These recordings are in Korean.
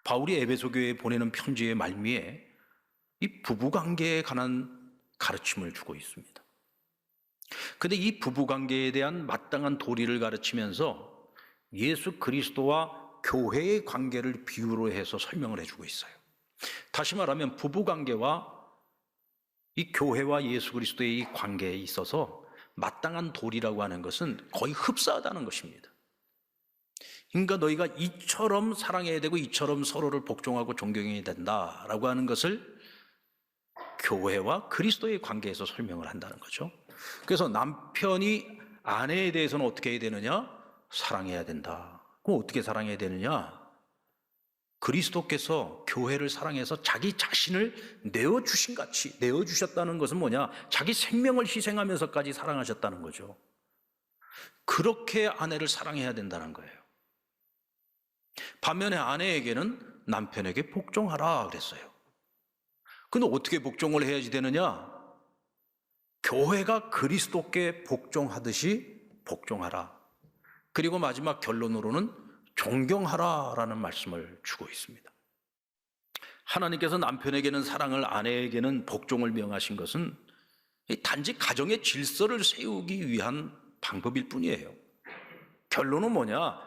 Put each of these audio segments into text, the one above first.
바울이 에베소 교회에 보내는 편지의 말미에 이 부부관계에 관한 가르침을 주고 있습니다. 그런데 이 부부관계에 대한 마땅한 도리를 가르치면서 예수 그리스도와 교회의 관계를 비유로 해서 설명을 해주고 있어요. 다시 말하면 부부관계와 이 교회와 예수 그리스도의 이 관계에 있어서 마땅한 도리라고 하는 것은 거의 흡사하다는 것입니다. 그러니까 너희가 이처럼 사랑해야 되고 이처럼 서로를 복종하고 존경해야 된다라고 하는 것을 교회와 그리스도의 관계에서 설명을 한다는 거죠. 그래서 남편이 아내에 대해서는 어떻게 해야 되느냐? 사랑해야 된다. 그럼 어떻게 사랑해야 되느냐? 그리스도께서 교회를 사랑해서 자기 자신을 내어주신 같이, 내어주셨다는 것은 뭐냐? 자기 생명을 희생하면서까지 사랑하셨다는 거죠. 그렇게 아내를 사랑해야 된다는 거예요. 반면에 아내에게는 남편에게 복종하라 그랬어요. 근데 어떻게 복종을 해야지 되느냐? 교회가 그리스도께 복종하듯이 복종하라. 그리고 마지막 결론으로는 존경하라라는 말씀을 주고 있습니다. 하나님께서 남편에게는 사랑을, 아내에게는 복종을 명하신 것은 단지 가정의 질서를 세우기 위한 방법일 뿐이에요. 결론은 뭐냐?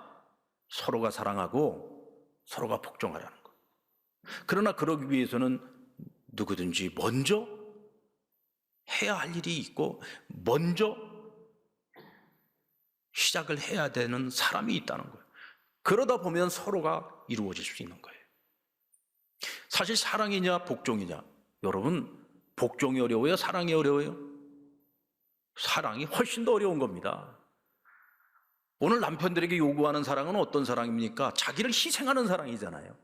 서로가 사랑하고 서로가 복종하라는 것. 그러나 그러기 위해서는 누구든지 먼저 해야 할 일이 있고 먼저 시작을 해야 되는 사람이 있다는 거예요. 그러다 보면 서로가 이루어질 수 있는 거예요. 사실 사랑이냐 복종이냐, 여러분, 복종이 어려워요? 사랑이 어려워요? 사랑이 훨씬 더 어려운 겁니다. 오늘 남편들에게 요구하는 사랑은 어떤 사랑입니까? 자기를 희생하는 사랑이잖아요.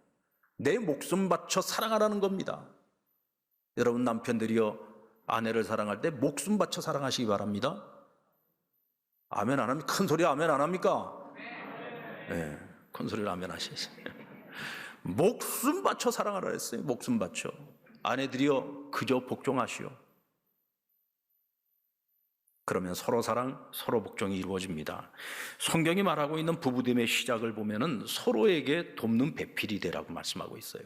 내 목숨 바쳐 사랑하라는 겁니다. 여러분 남편들이요, 아내를 사랑할 때 목숨 바쳐 사랑하시기 바랍니다. 아멘 안 합니까? 큰 소리 아멘 안 합니까? 네, 큰 소리를 아멘 하시죠. 목숨 바쳐 사랑하라 했어요. 목숨 바쳐. 아내들이요, 그저 복종하시오. 그러면 서로 사랑, 서로 복종이 이루어집니다. 성경이 말하고 있는 부부됨의 시작을 보면은 서로에게 돕는 배필이 되라고 말씀하고 있어요.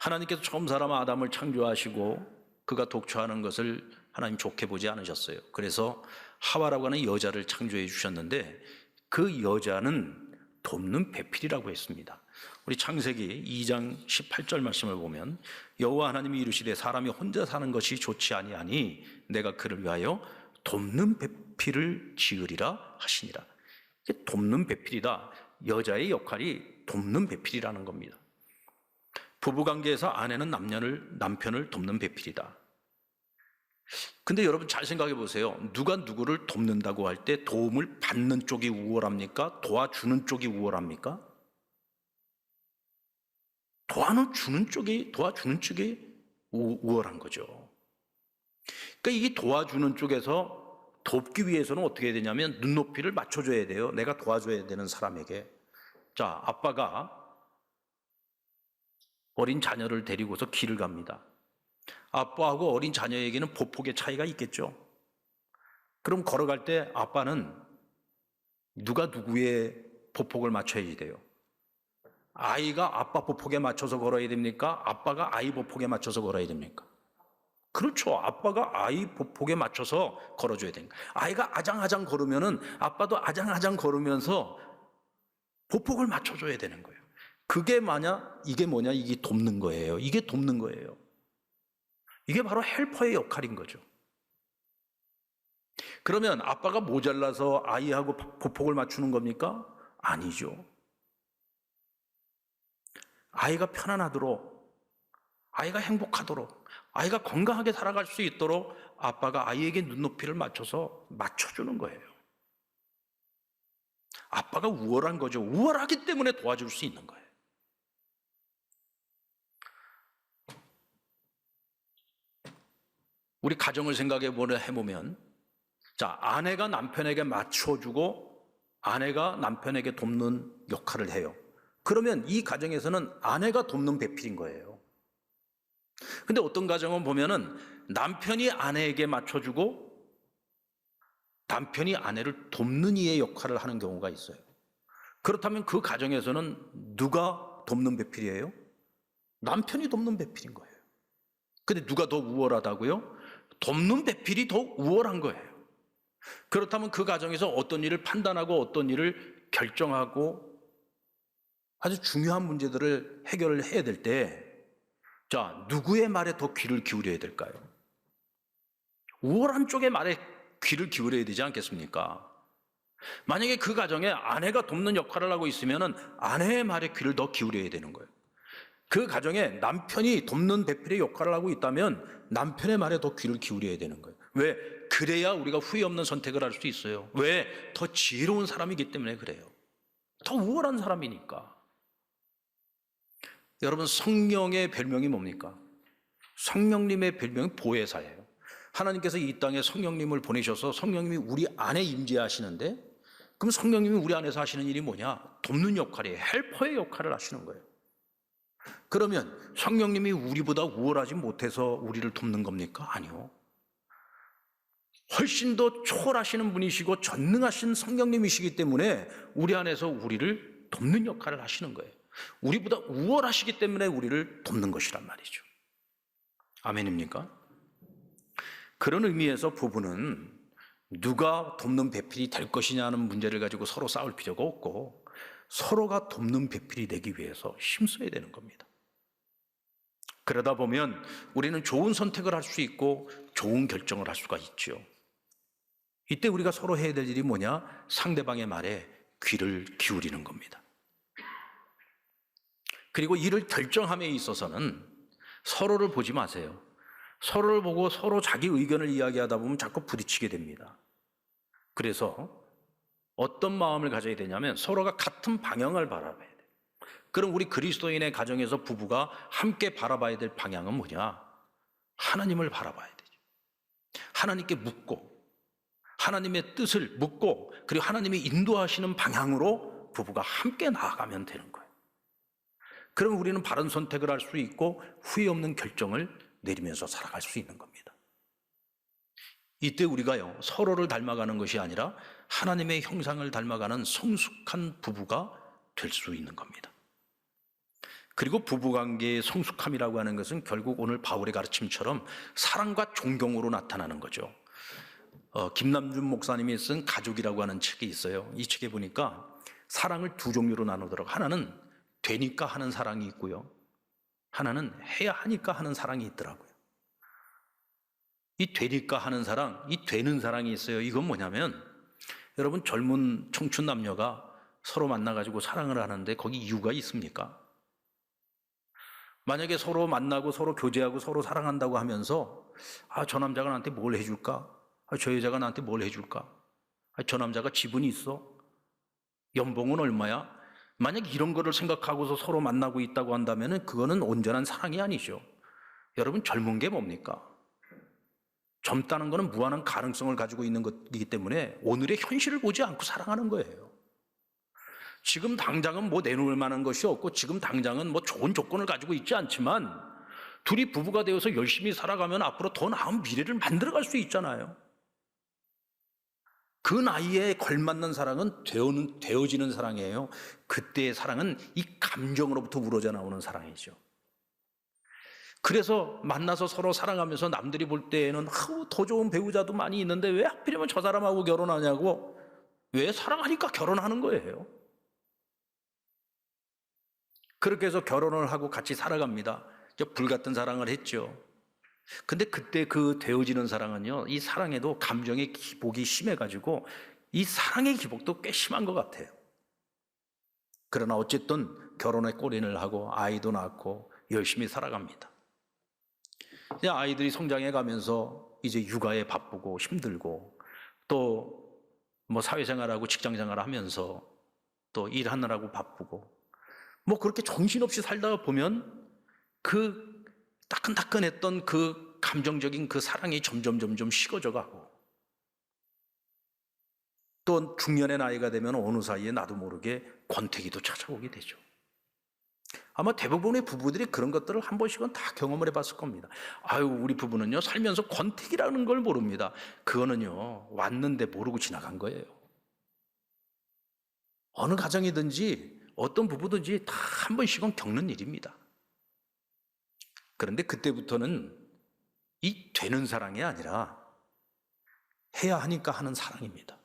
하나님께서 처음 사람 아담을 창조하시고 그가 독초하는 것을 하나님 좋게 보지 않으셨어요. 그래서 하와라고 하는 여자를 창조해 주셨는데 그 여자는 돕는 배필이라고 했습니다. 우리 창세기 2장 18절 말씀을 보면 여호와 하나님이 이르시되 사람이 혼자 사는 것이 좋지 아니하니 내가 그를 위하여 돕는 배필을 지으리라 하시니라. 돕는 배필이다. 여자의 역할이 돕는 배필이라는 겁니다. 부부관계에서 아내는 남편을 돕는 배필이다. 근데 여러분 잘 생각해 보세요. 누가 누구를 돕는다고 할 때 도움을 받는 쪽이 우월합니까? 도와주는 쪽이 우월합니까? 도와주는 쪽이 우월한 거죠. 그러니까 이 도와주는 쪽에서 돕기 위해서는 어떻게 해야 되냐면 눈높이를 맞춰줘야 돼요. 내가 도와줘야 되는 사람에게. 자, 아빠가 어린 자녀를 데리고서 길을 갑니다. 아빠하고 어린 자녀에게는 보폭의 차이가 있겠죠. 그럼 걸어갈 때 아빠는 누가 누구의 보폭을 맞춰야 돼요? 아이가 아빠 보폭에 맞춰서 걸어야 됩니까? 아빠가 아이 보폭에 맞춰서 걸어야 됩니까? 그렇죠. 아빠가 아이 보폭에 맞춰서 걸어줘야 됩니다. 아이가 아장아장 걸으면은 아빠도 아장아장 걸으면서 보폭을 맞춰줘야 되는 거예요. 그게 이게 뭐냐? 이게 돕는 거예요. 이게 돕는 거예요. 이게 바로 헬퍼의 역할인 거죠. 그러면 아빠가 모자라서 아이하고 보폭을 맞추는 겁니까? 아니죠. 아이가 편안하도록, 아이가 행복하도록, 아이가 건강하게 살아갈 수 있도록 아빠가 아이에게 눈높이를 맞춰주는 거예요. 아빠가 우월한 거죠. 우월하기 때문에 도와줄 수 있는 거예요. 우리 가정을 해보면, 자, 아내가 남편에게 맞춰주고 아내가 남편에게 돕는 역할을 해요. 그러면 이 가정에서는 아내가 돕는 배필인 거예요. 근데 어떤 가정은 보면은 남편이 아내에게 맞춰주고 남편이 아내를 돕는 이의 역할을 하는 경우가 있어요. 그렇다면 그 가정에서는 누가 돕는 배필이에요? 남편이 돕는 배필인 거예요. 근데 누가 더 우월하다고요? 돕는 배필이 더 우월한 거예요. 그렇다면 그 가정에서 어떤 일을 판단하고 어떤 일을 결정하고 아주 중요한 문제들을 해결을 해야 될 때, 자, 누구의 말에 더 귀를 기울여야 될까요? 우월한 쪽의 말에 귀를 기울여야 되지 않겠습니까? 만약에 그 가정에 아내가 돕는 역할을 하고 있으면 아내의 말에 귀를 더 기울여야 되는 거예요. 그 가정에 남편이 돕는 배필의 역할을 하고 있다면 남편의 말에 더 귀를 기울여야 되는 거예요. 왜? 그래야 우리가 후회 없는 선택을 할 수 있어요. 왜? 더 지혜로운 사람이기 때문에 그래요. 더 우월한 사람이니까. 여러분, 성령의 별명이 뭡니까? 성령님의 별명이 보혜사예요. 하나님께서 이 땅에 성령님을 보내셔서 성령님이 우리 안에 임재하시는데, 그럼 성령님이 우리 안에서 하시는 일이 뭐냐? 돕는 역할이에요. 헬퍼의 역할을 하시는 거예요. 그러면 성령님이 우리보다 우월하지 못해서 우리를 돕는 겁니까? 아니요. 훨씬 더 초월하시는 분이시고 전능하신 성령님이시기 때문에 우리 안에서 우리를 돕는 역할을 하시는 거예요. 우리보다 우월하시기 때문에 우리를 돕는 것이란 말이죠. 아멘입니까? 그런 의미에서 부부는 누가 돕는 배필이 될 것이냐는 문제를 가지고 서로 싸울 필요가 없고 서로가 돕는 배필이 되기 위해서 힘써야 되는 겁니다. 그러다 보면 우리는 좋은 선택을 할 수 있고 좋은 결정을 할 수가 있죠. 이때 우리가 서로 해야 될 일이 뭐냐? 상대방의 말에 귀를 기울이는 겁니다. 그리고 이를 결정함에 있어서는 서로를 보지 마세요. 서로를 보고 서로 자기 의견을 이야기하다 보면 자꾸 부딪히게 됩니다. 그래서 어떤 마음을 가져야 되냐면 서로가 같은 방향을 바라봐야 돼요. 그럼 우리 그리스도인의 가정에서 부부가 함께 바라봐야 될 방향은 뭐냐? 하나님을 바라봐야 되죠. 하나님께 묻고 하나님의 뜻을 묻고 그리고 하나님이 인도하시는 방향으로 부부가 함께 나아가면 되는 거예요. 그럼 우리는 바른 선택을 할 수 있고 후회 없는 결정을 내리면서 살아갈 수 있는 겁니다. 이때 우리가요, 서로를 닮아가는 것이 아니라 하나님의 형상을 닮아가는 성숙한 부부가 될 수 있는 겁니다. 그리고 부부관계의 성숙함이라고 하는 것은 결국 오늘 바울의 가르침처럼 사랑과 존경으로 나타나는 거죠. 김남준 목사님이 쓴 가족이라고 하는 책이 있어요. 이 책에 보니까 사랑을 두 종류로 나누더라고요. 하나는 되니까 하는 사랑이 있고요. 하나는 해야 하니까 하는 사랑이 있더라고요. 이 되니까 하는 사랑, 이 되는 사랑이 있어요. 이건 뭐냐면 여러분 젊은 청춘 남녀가 서로 만나가지고 사랑을 하는데 거기 이유가 있습니까? 만약에 서로 만나고 서로 교제하고 서로 사랑한다고 하면서 저 남자가 나한테 뭘 해줄까? 저 여자가 나한테 뭘 해줄까? 저 남자가 지분이 있어? 연봉은 얼마야? 만약 이런 거를 생각하고서 서로 만나고 있다고 한다면 그거는 온전한 사랑이 아니죠. 여러분 젊은 게 뭡니까? 젊다는 것은 무한한 가능성을 가지고 있는 것이기 때문에 오늘의 현실을 보지 않고 사랑하는 거예요. 지금 당장은 뭐 내놓을 만한 것이 없고 지금 당장은 뭐 좋은 조건을 가지고 있지 않지만 둘이 부부가 되어서 열심히 살아가면 앞으로 더 나은 미래를 만들어갈 수 있잖아요. 그 나이에 걸맞는 사랑은 되어지는 사랑이에요. 그때의 사랑은 이 감정으로부터 우러져 나오는 사랑이죠. 그래서 만나서 서로 사랑하면서 남들이 볼 때에는 더 좋은 배우자도 많이 있는데 왜 하필이면 저 사람하고 결혼하냐고, 왜 사랑하니까 결혼하는 거예요. 그렇게 해서 결혼을 하고 같이 살아갑니다. 불같은 사랑을 했죠. 근데 그때 그 되어지는 사랑은요, 이 사랑에도 감정의 기복이 심해가지고 이 사랑의 기복도 꽤 심한 것 같아요. 그러나 어쨌든 결혼에 골인을 하고 아이도 낳고 열심히 살아갑니다. 이제 아이들이 성장해 가면서 이제 육아에 바쁘고 힘들고 또 뭐 사회생활하고 직장생활 하면서 또 일하느라고 바쁘고 뭐 그렇게 정신없이 살다가 보면 그 따끈따끈했던 그 감정적인 그 사랑이 점점 식어져 가고 또 중년의 나이가 되면 어느 사이에 나도 모르게 권태기도 찾아오게 되죠. 아마 대부분의 부부들이 그런 것들을 한 번씩은 다 경험을 해봤을 겁니다. 우리 부부는요 살면서 권태기라는 걸 모릅니다. 그거는요 왔는데 모르고 지나간 거예요. 어느 가정이든지 어떤 부부든지 다 한 번씩은 겪는 일입니다. 그런데 그때부터는 이 되는 사랑이 아니라 해야 하니까 하는 사랑입니다.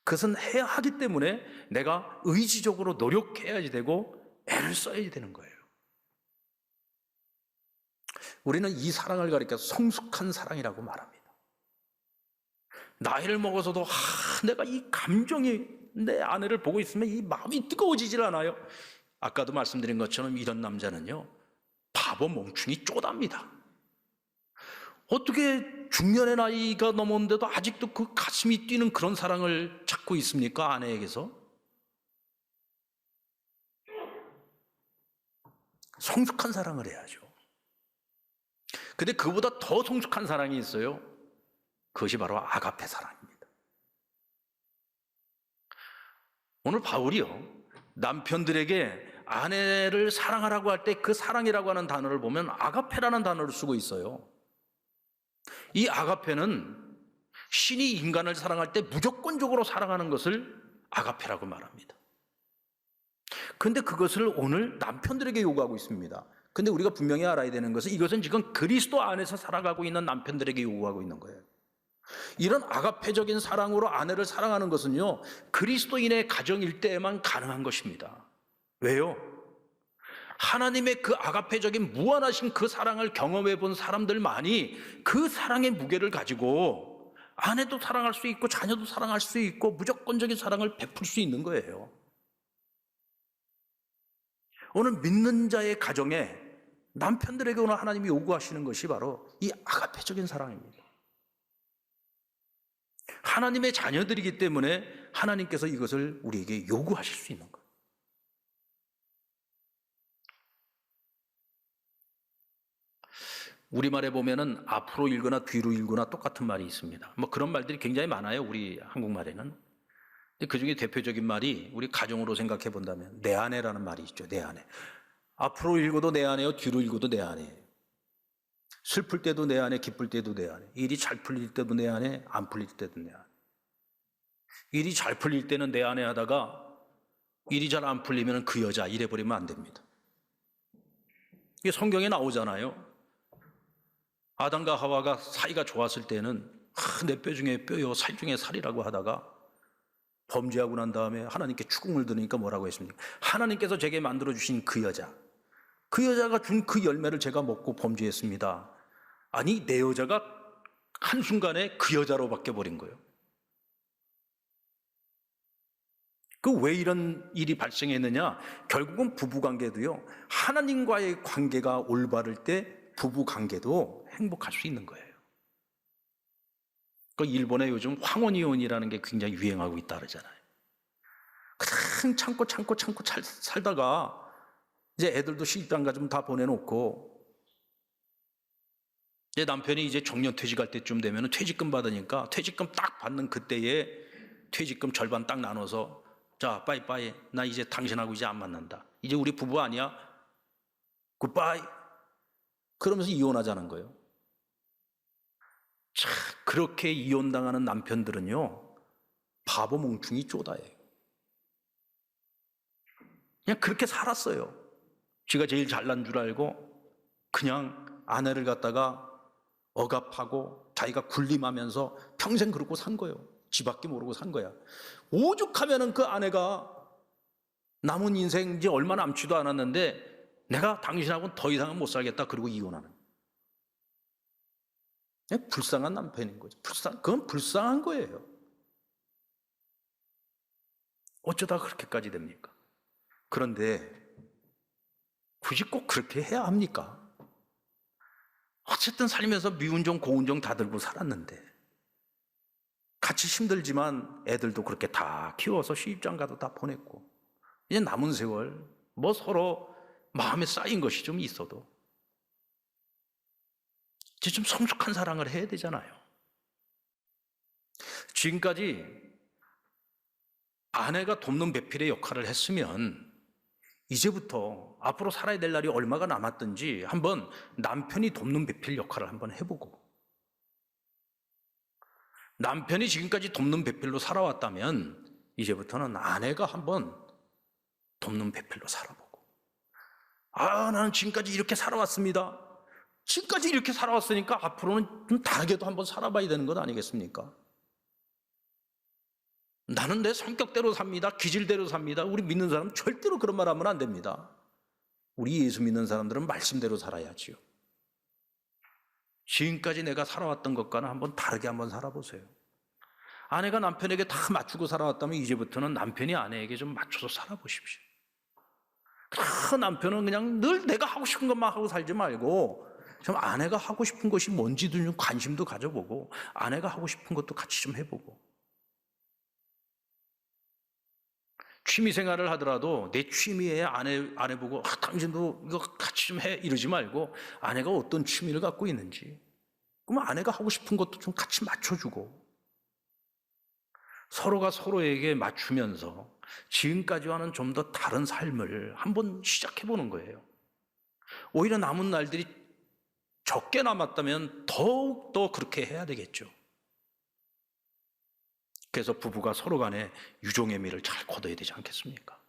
그것은 해야 하기 때문에 내가 의지적으로 노력해야지 되고 애를 써야지 되는 거예요. 우리는 이 사랑을 가리켜 성숙한 사랑이라고 말합니다. 나이를 먹어서도 내가 이 감정이 내 아내를 보고 있으면 이 마음이 뜨거워지질 않아요. 아까도 말씀드린 것처럼 이런 남자는요, 바보 멍충이 쪼답니다. 어떻게 중년의 나이가 넘었는데도 아직도 그 가슴이 뛰는 그런 사랑을 찾고 있습니까? 아내에게서? 성숙한 사랑을 해야죠. 근데 그보다 더 성숙한 사랑이 있어요. 그것이 바로 아가페 사랑입니다. 오늘 바울이요, 남편들에게 아내를 사랑하라고 할 때 그 사랑이라고 하는 단어를 보면 아가페라는 단어를 쓰고 있어요. 이 아가페는 신이 인간을 사랑할 때 무조건적으로 사랑하는 것을 아가페라고 말합니다. 그런데 그것을 오늘 남편들에게 요구하고 있습니다. 근데 우리가 분명히 알아야 되는 것은 이것은 지금 그리스도 안에서 살아가고 있는 남편들에게 요구하고 있는 거예요. 이런 아가페적인 사랑으로 아내를 사랑하는 것은요, 그리스도인의 가정일 때에만 가능한 것입니다. 왜요? 하나님의 그 아가페적인 무한하신 그 사랑을 경험해 본 사람들만이 그 사랑의 무게를 가지고 아내도 사랑할 수 있고 자녀도 사랑할 수 있고 무조건적인 사랑을 베풀 수 있는 거예요. 오늘 믿는 자의 가정에 남편들에게 오늘 하나님이 요구하시는 것이 바로 이 아가페적인 사랑입니다. 하나님의 자녀들이기 때문에 하나님께서 이것을 우리에게 요구하실 수 있는 거예요. 우리말에 보면은 앞으로 읽거나 뒤로 읽거나 똑같은 말이 있습니다. 뭐 그런 말들이 굉장히 많아요, 우리 한국말에는. 근데 그 중에 대표적인 말이 우리 가정으로 생각해 본다면 내 아내라는 말이 있죠. 내 아내. 앞으로 읽어도 내 아내요, 뒤로 읽어도 내 아내예요. 슬플 때도 내 아내, 기쁠 때도 내 아내. 일이 잘 풀릴 때도 내 아내, 안 풀릴 때도 내 아내. 일이 잘 풀릴 때는 내 아내 하다가 일이 잘 안 풀리면 그 여자 이래버리면 안 됩니다. 이게 성경에 나오잖아요. 아담과 하와가 사이가 좋았을 때는 내 뼈 중에 뼈요 살 중에 살이라고 하다가 범죄하고 난 다음에 하나님께 추궁을 들으니까 뭐라고 했습니까? 하나님께서 제게 만들어주신 그 여자가 준 그 열매를 제가 먹고 범죄했습니다. 아니, 내 여자가 한순간에 그 여자로 바뀌어버린 거예요. 그 왜 이런 일이 발생했느냐? 결국은 부부관계도요, 하나님과의 관계가 올바를 때 부부관계도 행복할 수 있는 거예요. 그 일본에 요즘 황혼이혼이라는 게 굉장히 유행하고 있다 그러잖아요. 그냥 참고 살다가 이제 애들도 시집장 가좀 다 보내놓고 이제 남편이 이제 정년퇴직할 때쯤 되면 퇴직금 받으니까 퇴직금 딱 받는 그때에 퇴직금 절반 딱 나눠서 자, 빠이빠이. 나 이제 당신하고 이제 안 만난다. 이제 우리 부부 아니야? 굿바이. 그러면서 이혼하자는 거예요. 참, 그렇게 이혼당하는 남편들은요, 바보 몽충이 쪼다예요. 그냥 그렇게 살았어요. 지가 제일 잘난 줄 알고 그냥 아내를 갖다가 억압하고 자기가 군림하면서 평생 그러고 산 거예요. 지밖에 모르고 산 거야. 오죽하면은 그 아내가 남은 인생 이제 얼마 남지도 않았는데 내가 당신하고는 더 이상은 못 살겠다 그러고 이혼하는. 불쌍한 남편인 거죠. 그건 불쌍한 거예요. 어쩌다 그렇게까지 됩니까? 그런데 굳이 꼭 그렇게 해야 합니까? 어쨌든 살면서 미운정 고운정 다 들고 살았는데 같이 힘들지만 애들도 그렇게 다 키워서 시집장가도 다 보냈고 이제 남은 세월 뭐 서로 마음에 쌓인 것이 좀 있어도 이제 좀 성숙한 사랑을 해야 되잖아요. 지금까지 아내가 돕는 배필의 역할을 했으면 이제부터 앞으로 살아야 될 날이 얼마가 남았든지 한번 남편이 돕는 배필 역할을 한번 해보고 남편이 지금까지 돕는 배필로 살아왔다면 이제부터는 아내가 한번 돕는 배필로 살아보고, 나는 지금까지 이렇게 살아왔습니다. 지금까지 이렇게 살아왔으니까 앞으로는 좀 다르게도 한번 살아봐야 되는 것 아니겠습니까? 나는 내 성격대로 삽니다. 기질대로 삽니다. 우리 믿는 사람 절대로 그런 말 하면 안 됩니다. 우리 예수 믿는 사람들은 말씀대로 살아야지요. 지금까지 내가 살아왔던 것과는 한번 다르게 한번 살아보세요. 아내가 남편에게 다 맞추고 살아왔다면 이제부터는 남편이 아내에게 좀 맞춰서 살아보십시오. 남편은 그냥 늘 내가 하고 싶은 것만 하고 살지 말고 좀 아내가 하고 싶은 것이 뭔지도 좀 관심도 가져보고 아내가 하고 싶은 것도 같이 좀 해보고, 취미 생활을 하더라도 내 취미에 아내 보고 당신도 이거 같이 좀 해 이러지 말고 아내가 어떤 취미를 갖고 있는지, 그럼 아내가 하고 싶은 것도 좀 같이 맞춰주고 서로가 서로에게 맞추면서 지금까지와는 좀 더 다른 삶을 한번 시작해보는 거예요. 오히려 남은 날들이 적게 남았다면 더욱더 그렇게 해야 되겠죠. 그래서 부부가 서로 간에 유종의 미를 잘 거둬야 되지 않겠습니까?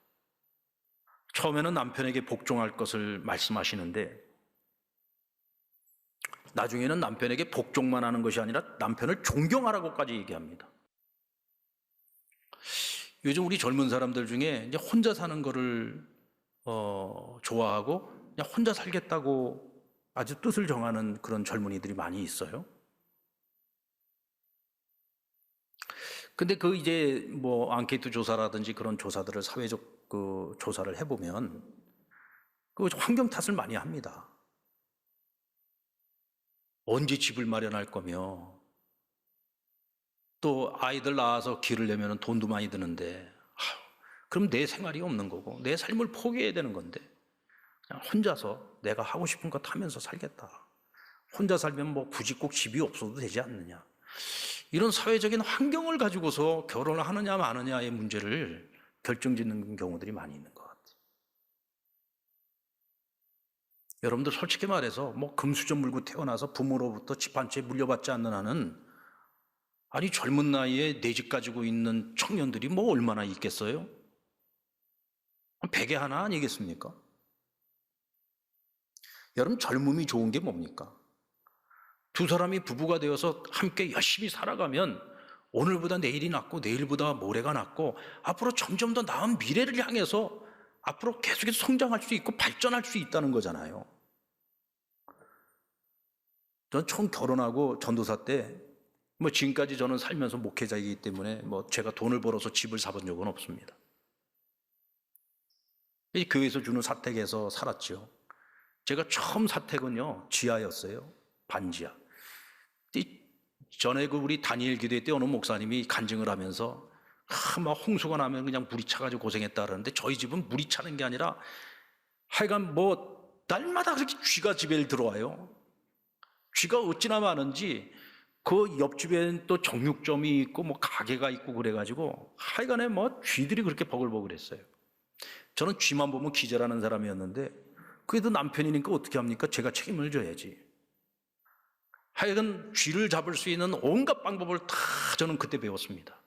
처음에는 남편에게 복종할 것을 말씀하시는데 나중에는 남편에게 복종만 하는 것이 아니라 남편을 존경하라고까지 얘기합니다. 요즘 우리 젊은 사람들 중에 이제 혼자 사는 거를 좋아하고 그냥 혼자 살겠다고 아주 뜻을 정하는 그런 젊은이들이 많이 있어요. 근데 이제 뭐 앙케이트 조사라든지 그런 조사들을 사회적 조사를 해보면 환경 탓을 많이 합니다. 언제 집을 마련할 거며, 또 아이들 낳아서 길을 내면 돈도 많이 드는데 그럼 내 생활이 없는 거고 내 삶을 포기해야 되는 건데 그냥 혼자서 내가 하고 싶은 것 하면서 살겠다. 혼자 살면 뭐 굳이 꼭 집이 없어도 되지 않느냐. 이런 사회적인 환경을 가지고서 결혼을 하느냐 마느냐의 문제를 결정짓는 경우들이 많이 있는 것 같아요. 여러분들 솔직히 말해서 뭐 금수저 물고 태어나서 부모로부터 집 한 채 물려받지 않는 한은, 아니 젊은 나이에 내 집 가지고 있는 청년들이 뭐 얼마나 있겠어요? 100에 하나 아니겠습니까? 여러분 젊음이 좋은 게 뭡니까? 두 사람이 부부가 되어서 함께 열심히 살아가면 오늘보다 내일이 낫고 내일보다 모레가 낫고 앞으로 점점 더 나은 미래를 향해서 앞으로 계속해서 성장할 수 있고 발전할 수 있다는 거잖아요. 전 처음 결혼하고 전도사 때 뭐 지금까지 저는 살면서 목회자이기 때문에 뭐 제가 돈을 벌어서 집을 사본 적은 없습니다. 이 교회에서 주는 사택에서 살았죠. 제가 처음 사택은요 지하였어요. 반지하. 전에 우리 다니엘 기도회 때 어느 목사님이 간증을 하면서 막 홍수가 나면 그냥 물이 차가지고 고생했다 그러는데 저희 집은 물이 차는 게 아니라 하여간 뭐 날마다 그렇게 쥐가 집에 들어와요. 쥐가 어찌나 많은지 그 옆집에는 또 정육점이 있고 뭐 가게가 있고 그래가지고 하여간에 뭐 쥐들이 그렇게 버글버글했어요. 저는 쥐만 보면 기절하는 사람이었는데 그래도 남편이니까 어떻게 합니까? 제가 책임을 져야지. 하여간 쥐를 잡을 수 있는 온갖 방법을 다 저는 그때 배웠습니다.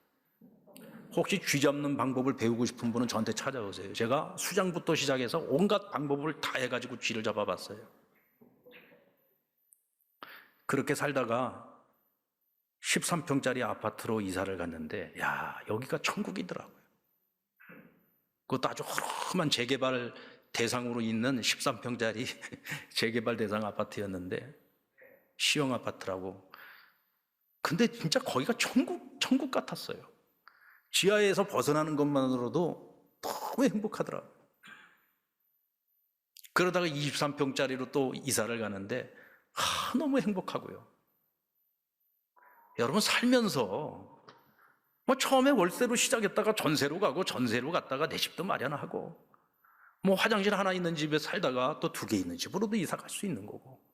혹시 쥐 잡는 방법을 배우고 싶은 분은 저한테 찾아오세요. 제가 수장부터 시작해서 온갖 방법을 다 해가지고 쥐를 잡아봤어요. 그렇게 살다가 13평짜리 아파트로 이사를 갔는데 여기가 천국이더라고요. 그것도 아주 허름한 재개발 대상으로 있는 13평짜리 재개발 대상 아파트였는데 시형 아파트라고. 근데 진짜 거기가 천국 같았어요. 지하에서 벗어나는 것만으로도 너무 행복하더라고요. 그러다가 23평짜리로 또 이사를 가는데 너무 행복하고요. 여러분 살면서 뭐 처음에 월세로 시작했다가 전세로 가고 전세로 갔다가 내 집도 마련하고 뭐 화장실 하나 있는 집에 살다가 또 2개 있는 집으로도 이사 갈 수 있는 거고,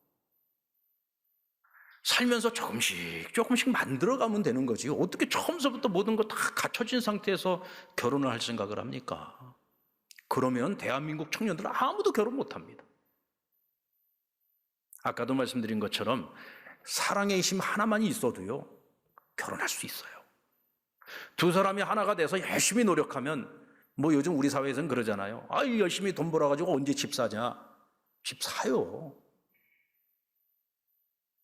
살면서 조금씩 만들어가면 되는 거지. 어떻게 처음서부터 모든 거 다 갖춰진 상태에서 결혼을 할 생각을 합니까? 그러면 대한민국 청년들은 아무도 결혼 못합니다. 아까도 말씀드린 것처럼 사랑의 힘 하나만이 있어도요 결혼할 수 있어요. 두 사람이 하나가 돼서 열심히 노력하면 뭐 요즘 우리 사회에서는 그러잖아요. 아, 열심히 돈 벌어가지고 언제 집 사냐? 집 사요.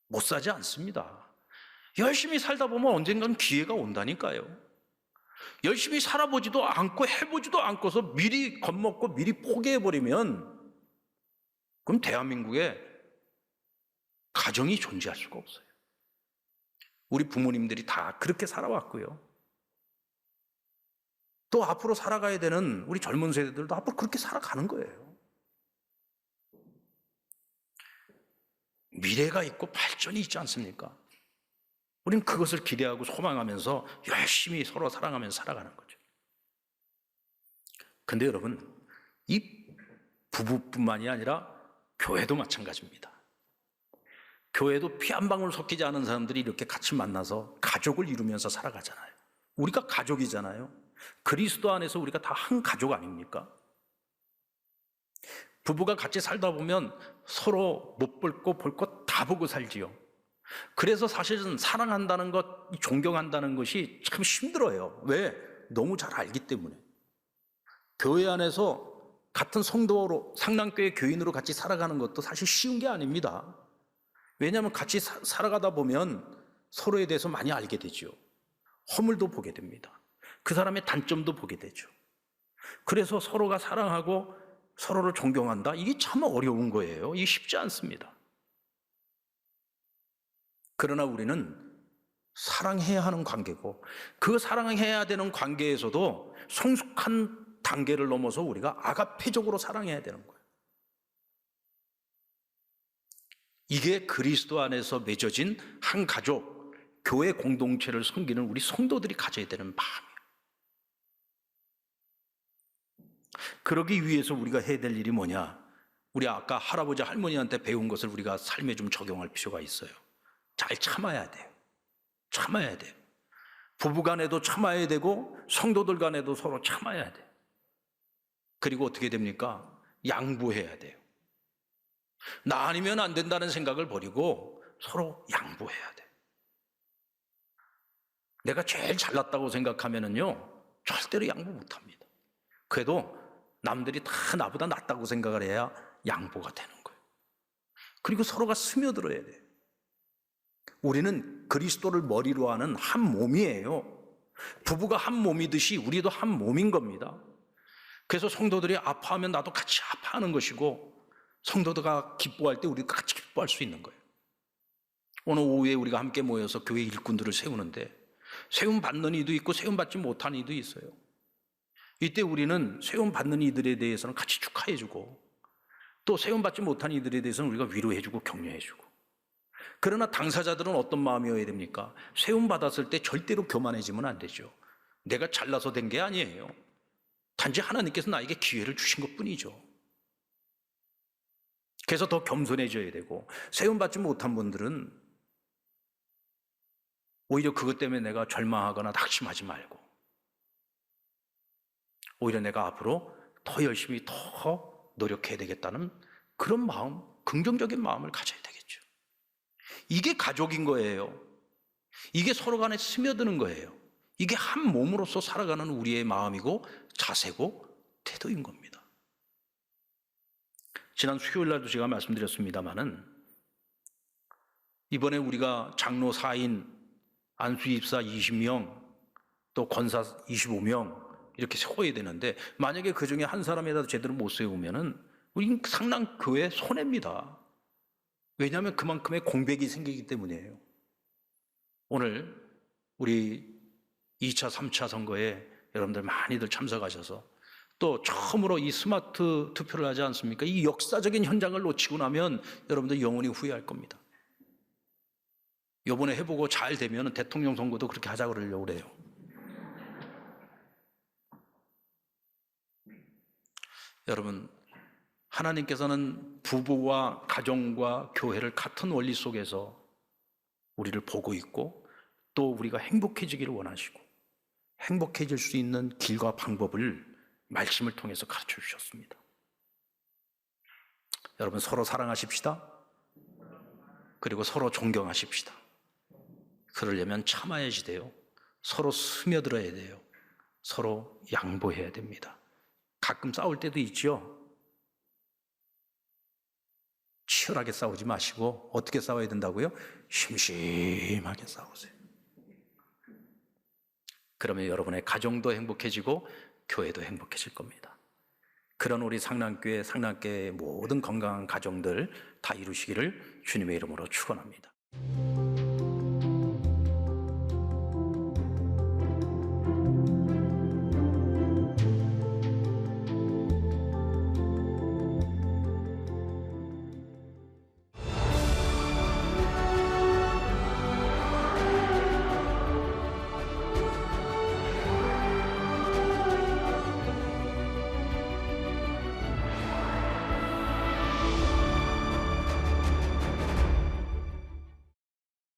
못 사지 않습니다. 열심히 살다 보면 언젠간 기회가 온다니까요. 열심히 살아보지도 않고 해보지도 않고서 미리 겁먹고 미리 포기해버리면 그럼 대한민국에 가정이 존재할 수가 없어요. 우리 부모님들이 다 그렇게 살아왔고요. 또 앞으로 살아가야 되는 우리 젊은 세대들도 앞으로 그렇게 살아가는 거예요. 미래가 있고 발전이 있지 않습니까? 우리는 그것을 기대하고 소망하면서 열심히 서로 사랑하면서 살아가는 거죠. 근데 여러분, 이 부부뿐만이 아니라 교회도 마찬가지입니다. 교회도 피 한 방울 섞이지 않은 사람들이 이렇게 같이 만나서 가족을 이루면서 살아가잖아요. 우리가 가족이잖아요. 그리스도 안에서 우리가 다 한 가족 아닙니까? 부부가 같이 살다 보면 서로 못 볼 거 볼 거 다 보고 살지요. 그래서 사실은 사랑한다는 것, 존경한다는 것이 참 힘들어요. 왜? 너무 잘 알기 때문에. 교회 안에서 같은 성도로, 상랑교회 교인으로 같이 살아가는 것도 사실 쉬운 게 아닙니다. 왜냐하면 같이 살아가다 보면 서로에 대해서 많이 알게 되죠. 허물도 보게 됩니다. 그 사람의 단점도 보게 되죠. 그래서 서로가 사랑하고 서로를 존경한다? 이게 참 어려운 거예요. 이게 쉽지 않습니다. 그러나 우리는 사랑해야 하는 관계고 그 사랑해야 되는 관계에서도 성숙한 단계를 넘어서 우리가 아가페적으로 사랑해야 되는 거예요. 이게 그리스도 안에서 맺어진 한 가족, 교회 공동체를 섬기는 우리 성도들이 가져야 되는 마음이에요. 그러기 위해서 우리가 해야 될 일이 뭐냐? 우리 아까 할아버지 할머니한테 배운 것을 우리가 삶에 좀 적용할 필요가 있어요. 잘 참아야 돼요. 참아야 돼요. 부부간에도 참아야 되고 성도들 간에도 서로 참아야 돼요. 그리고 어떻게 됩니까? 양보해야 돼요. 나 아니면 안 된다는 생각을 버리고 서로 양보해야 돼요. 내가 제일 잘났다고 생각하면은요, 절대로 양보 못 합니다. 그래도 남들이 다 나보다 낫다고 생각을 해야 양보가 되는 거예요. 그리고 서로가 스며들어야 돼요. 우리는 그리스도를 머리로 하는 한 몸이에요. 부부가 한 몸이듯이 우리도 한 몸인 겁니다. 그래서 성도들이 아파하면 나도 같이 아파하는 것이고 성도들가 기뻐할 때 우리도 같이 기뻐할 수 있는 거예요. 오늘 오후에 우리가 함께 모여서 교회 일꾼들을 세우는데 세움받는 이도 있고 세움받지 못한 이도 있어요. 이때 우리는 세움받는 이들에 대해서는 같이 축하해주고 또 세움받지 못한 이들에 대해서는 우리가 위로해주고 격려해주고, 그러나 당사자들은 어떤 마음이어야 됩니까? 세움받았을 때 절대로 교만해지면 안 되죠. 내가 잘나서 된 게 아니에요. 단지 하나님께서 나에게 기회를 주신 것뿐이죠. 그래서 더 겸손해져야 되고, 세움받지 못한 분들은 오히려 그것 때문에 내가 절망하거나 낙심하지 말고 오히려 내가 앞으로 더 열심히 더 노력해야 되겠다는 그런 마음, 긍정적인 마음을 가져야 되겠죠. 이게 가족인 거예요. 이게 서로 간에 스며드는 거예요. 이게 한 몸으로서 살아가는 우리의 마음이고 자세고 태도인 겁니다. 지난 수요일 날도 제가 말씀드렸습니다마는 이번에 우리가 장로 4인, 안수 입사 20명, 또 권사 25명 이렇게 세워야 되는데 만약에 그 중에 한 사람이라도 제대로 못 세우면은 우린 상당 교회 손해입니다. 왜냐하면 그만큼의 공백이 생기기 때문이에요. 오늘 우리 2차, 3차 선거에 여러분들 많이들 참석하셔서 또 처음으로 이 스마트 투표를 하지 않습니까? 이 역사적인 현장을 놓치고 나면 여러분들 영원히 후회할 겁니다. 이번에 해보고 잘 되면 대통령 선거도 그렇게 하자 그러려고 그래요. 여러분, 하나님께서는 부부와 가정과 교회를 같은 원리 속에서 우리를 보고 있고 또 우리가 행복해지기를 원하시고 행복해질 수 있는 길과 방법을 말씀을 통해서 가르쳐 주셨습니다. 여러분, 서로 사랑하십시다. 그리고 서로 존경하십시다. 그러려면 참아야지 돼요. 서로 스며들어야 돼요. 서로 양보해야 됩니다. 가끔 싸울 때도 있죠. 치열하게 싸우지 마시고 어떻게 싸워야 된다고요? 심심하게 싸우세요. 그러면 여러분의 가정도 행복해지고 교회도 행복해질 겁니다. 그런 우리 상남교회, 상남교회의 모든 건강한 가정들 다 이루시기를 주님의 이름으로 축원합니다.